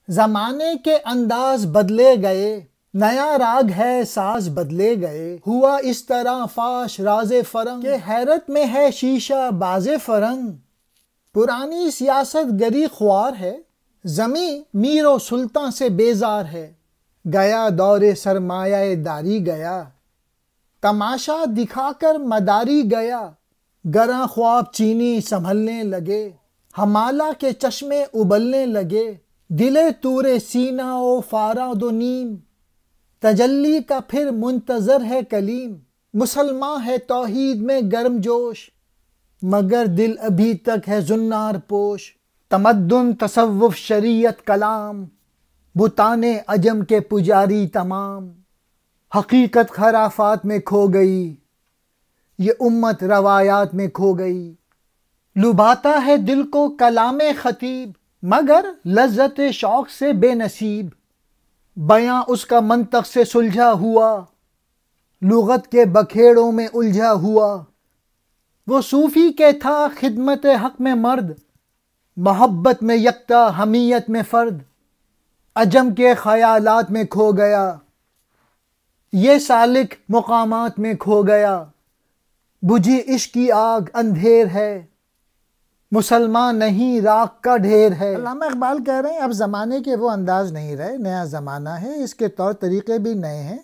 زمانے کے انداز بدلے گئے، نیا راگ ہے ساز بدلے گئے، ہوا اس طرح فاش راز فرنگ کہ حیرت میں ہے شیشہ باز فرنگ۔ پرانی سیاست گری خوار ہے، زمیں میر و سلطان سے بیزار ہے، گیا دور سرمایہ داری گیا، تماشا دکھا کر مداری گیا، گراں خواب چینی سنبھلنے لگے، ہمالہ کے چشمے ابلنے لگے، دل طور سینہ و فارا دو نیم، تجلی کا پھر منتظر ہے کلیم، مسلمان ہے توحید میں گرم جوش، مگر دل ابھی تک ہے زنار پوش، تمدن تصوف شریعت کلام، بتان عجم کے پجاری تمام، حقیقت خرافات میں کھو گئی، یہ امت روایات میں کھو گئی، لبھاتا ہے دل کو کلام خطیب، مگر لذت شوق سے بے نصیب، بیاں اس کا منطق سے سلجھا ہوا، لغت کے بکھیڑوں میں الجھا ہوا، وہ صوفی کے تھا خدمت حق میں مرد، محبت میں یکتا حمیت میں فرد، عجم کے خیالات میں کھو گیا، یہ سالک مقامات میں کھو گیا، بجھی عشق کی آگ اندھیر ہے، مسلمان نہیں راکھ کا ڈھیر ہے۔ علامہ اقبال کہہ رہے ہیں اب زمانے کے وہ انداز نہیں رہے، نیا زمانہ ہے، اس کے طور طریقے بھی نئے ہیں،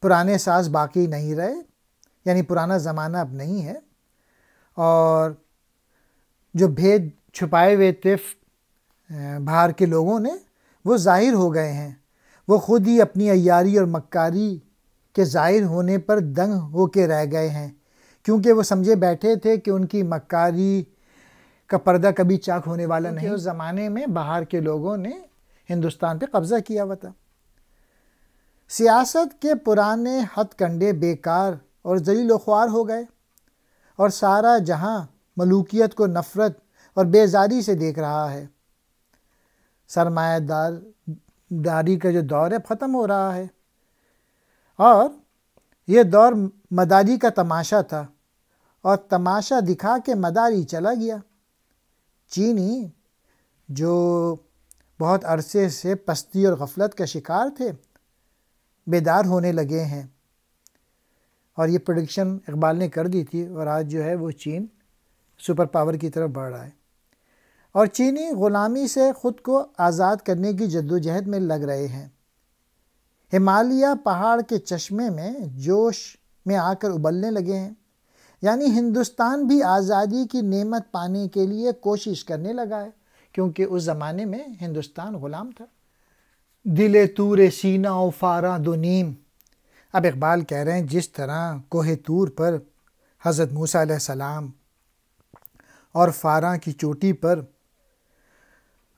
پرانے ساز باقی نہیں رہے، یعنی پرانا زمانہ اب نہیں ہے، اور جو بھید چھپائے ہوئے تھے باہر کے لوگوں نے وہ ظاہر ہو گئے ہیں، وہ خود ہی اپنی عیاری اور مکاری کے ظاہر ہونے پر دنگ ہو کے رہ گئے ہیں، کیونکہ وہ سمجھے بیٹھے تھے کہ ان کی مکاری کا پردہ کبھی چاک ہونے والا نہیں۔ اس زمانے میں باہر کے لوگوں نے ہندوستان پہ قبضہ کیا ہوا تھا۔ سیاست کے پرانے ہتھ کنڈے بیکار اور ذلیل و خوار ہو گئے، اور سارا جہاں ملوکیت کو نفرت اور بیزاری سے دیکھ رہا ہے۔ سرمایہ داری کا جو دور ہے ختم ہو رہا ہے، اور یہ دور مداری کا تماشا تھا، اور تماشا دکھا کے مداری چلا گیا۔ چینی جو بہت عرصے سے پستی اور غفلت کا شکار تھے، بیدار ہونے لگے ہیں، اور یہ پریڈکشن اقبال نے کر دی تھی، اور آج جو ہے وہ چین سپر پاور کی طرف بڑھ رہا ہے، اور چینی غلامی سے خود کو آزاد کرنے کی جدوجہد میں لگ رہے ہیں۔ ہمالیہ پہاڑ کے چشمے میں جوش میں آ کر ابلنے لگے ہیں، یعنی ہندوستان بھی آزادی کی نعمت پانے کے لیے کوشش کرنے لگا ہے، کیونکہ اس زمانے میں ہندوستان غلام تھا۔ دل طور سینہ و فارا دو نیم، اب اقبال کہہ رہے ہیں جس طرح کوہ طور پر حضرت موسیٰ علیہ السلام اور فاراں کی چوٹی پر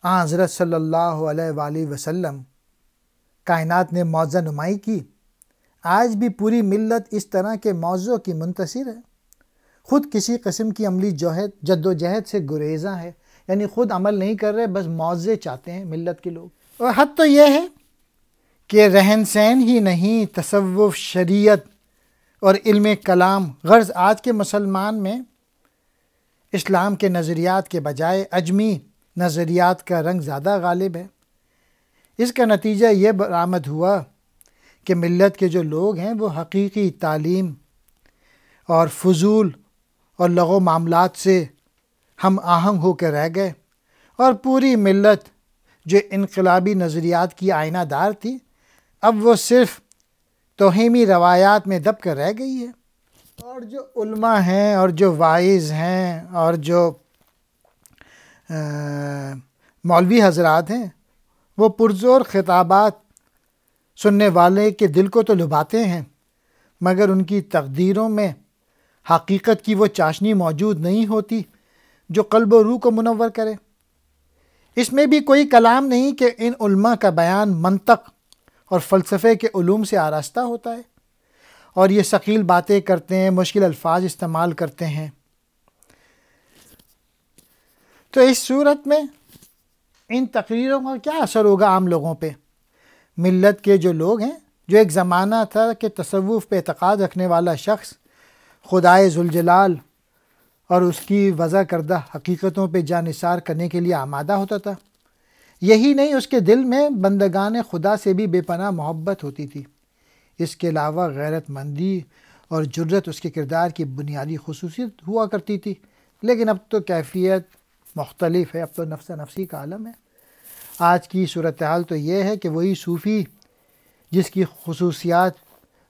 حضرت صلی اللہ علیہ وآلہ وسلم کائنات نے معجزہ نمائی کی، آج بھی پوری ملت اس طرح کے موضوع کی منتظر ہے، خود کسی قسم کی عملی جدوجہد سے گریزاں ہے، یعنی خود عمل نہیں کر رہے، بس معجزے چاہتے ہیں ملت کے لوگ۔ اور حد تو یہ ہے کہ رہن سہن ہی نہیں، تصوف شریعت اور علم کلام، غرض آج کے مسلمان میں اسلام کے نظریات کے بجائے عجمی نظریات کا رنگ زیادہ غالب ہے۔ اس کا نتیجہ یہ برآمد ہوا کہ ملت کے جو لوگ ہیں وہ حقیقی تعلیم اور فضول اور لغو معاملات سے ہم آہنگ ہو کے رہ گئے، اور پوری ملت جو انقلابی نظریات کی آئینہ دار تھی، اب وہ صرف توہیمی روایات میں دب کر رہ گئی ہے۔ اور جو علماء ہیں اور جو واعظ ہیں اور جو مولوی حضرات ہیں، وہ پرزور خطابات سننے والے کے دل کو تو لبھاتے ہیں، مگر ان کی تقدیروں میں حقیقت کی وہ چاشنی موجود نہیں ہوتی جو قلب و روح کو منور کرے۔ اس میں بھی کوئی کلام نہیں کہ ان علماء کا بیان منطق اور فلسفے کے علوم سے آراستہ ہوتا ہے، اور یہ ثقیل باتیں کرتے ہیں، مشکل الفاظ استعمال کرتے ہیں۔ تو اس صورت میں ان تقریروں کا کیا اثر ہوگا عام لوگوں پہ؟ ملت کے جو لوگ ہیں، جو ایک زمانہ تھا کہ تصوف پہ اعتقاد رکھنے والا شخص خدائے ذوالجلال اور اس کی وضع کردہ حقیقتوں پہ جان نثار کرنے کے لیے آمادہ ہوتا تھا، یہی نہیں، اس کے دل میں بندگان خدا سے بھی بے پناہ محبت ہوتی تھی۔ اس کے علاوہ غیرت مندی اور جرت اس کے کردار کی بنیادی خصوصیت ہوا کرتی تھی، لیکن اب تو کیفیت مختلف ہے، اب تو نفس نفسی کا عالم ہے۔ آج کی صورتحال تو یہ ہے کہ وہی صوفی جس کی خصوصیات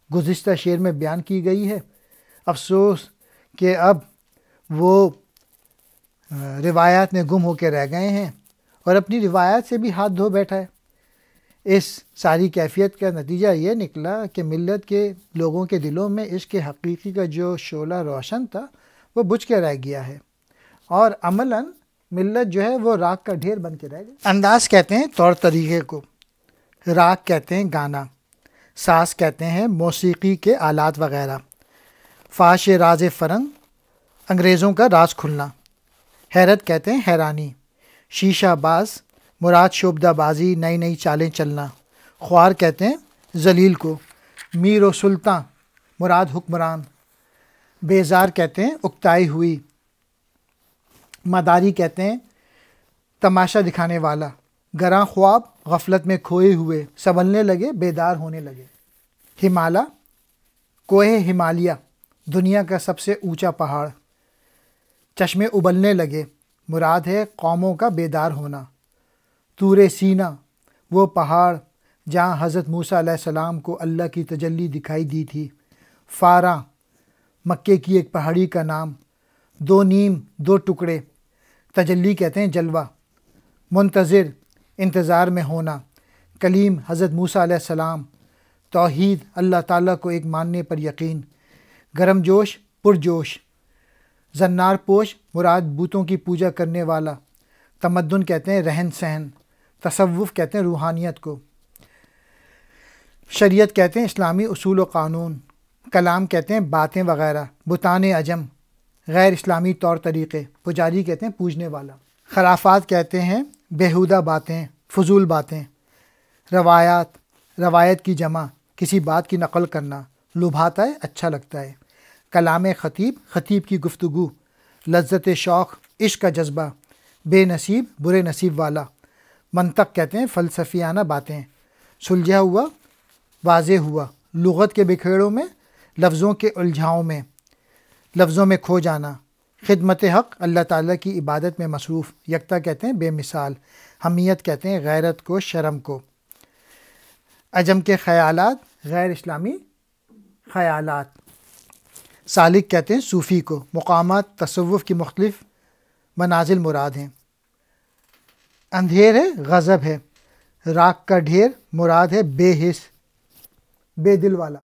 گزشتہ شعر میں بیان کی گئی ہے، افسوس کہ اب وہ روایات میں گم ہو کے رہ گئے ہیں اور اپنی روایات سے بھی ہاتھ دھو بیٹھا ہے۔ اس ساری کیفیت کا نتیجہ یہ نکلا کہ ملت کے لوگوں کے دلوں میں عشق حقیقی کا جو شعلہ روشن تھا وہ بجھ کے رہ گیا ہے، اور عملاً ملت جو ہے وہ راگ کا ڈھیر بن کے رہ گئی۔ انداز کہتے ہیں طور طریقے کو، راگ کہتے ہیں گانا، ساز کہتے ہیں موسیقی کے آلات وغیرہ، فاش راز فرنگ انگریزوں کا راز کھلنا، حیرت کہتے ہیں حیرانی، شیشہ باز مراد شعبدہ بازی نئی نئی چالیں چلنا، خوار کہتے ہیں ذلیل کو، میر و سلطان مراد حکمران، بیزار کہتے ہیں اکتائی ہوئی، مداری کہتے ہیں تماشا دکھانے والا، گراں خواب غفلت میں کھوئے ہوئے سنبھلنے لگے بیدار ہونے لگے، ہمالا کوہ ہمالیہ دنیا کا سب سے اونچا پہاڑ، چشمے ابلنے لگے مراد ہے قوموں کا بیدار ہونا، طور سینا وہ پہاڑ جہاں حضرت موسیٰ علیہ السلام کو اللہ کی تجلی دکھائی دی تھی، فاراں مکے کی ایک پہاڑی کا نام، دو نیم دو ٹکڑے تجلی کہتے ہیں جلوہ، منتظر انتظار میں ہونا، کلیم حضرت موسیٰ علیہ السلام، توحید اللہ تعالیٰ کو ایک ماننے پر یقین، گرم جوش پرجوش، زنار پوش مراد بتوں کی پوجا کرنے والا، تمدن کہتے ہیں رہن سہن، تصوف کہتے ہیں روحانیت کو، شریعت کہتے ہیں اسلامی اصول و قانون، کلام کہتے ہیں باتیں وغیرہ، بتان عجم غیر اسلامی طور طریقے، پجاری کہتے ہیں پوجنے والا، خرافات کہتے ہیں بیہودہ باتیں فضول باتیں، روایات روایت کی جمع کسی بات کی نقل کرنا، لبھاتا ہے اچھا لگتا ہے، کلام خطیب خطیب کی گفتگو، لذت شوق عشق کا جذبہ، بے نصیب برے نصیب والا، منطق کہتے ہیں فلسفیانہ باتیں، سلجھا ہوا واضح ہوا، لغت کے بکھیڑوں میں لفظوں کے الجھاؤں میں لفظوں میں کھو جانا، خدمت حق اللہ تعالیٰ کی عبادت میں مصروف، یکتا کہتے ہیں بے مثال، حمیت کہتے ہیں غیرت کو شرم کو، عجم کے خیالات غیر اسلامی خیالات، سالک کہتے ہیں صوفی کو، مقامات تصوف کی مختلف منازل مراد ہیں، اندھیر ہے غضب ہے، راگ کا ڈھیر مراد ہے بے حس بے دل والا۔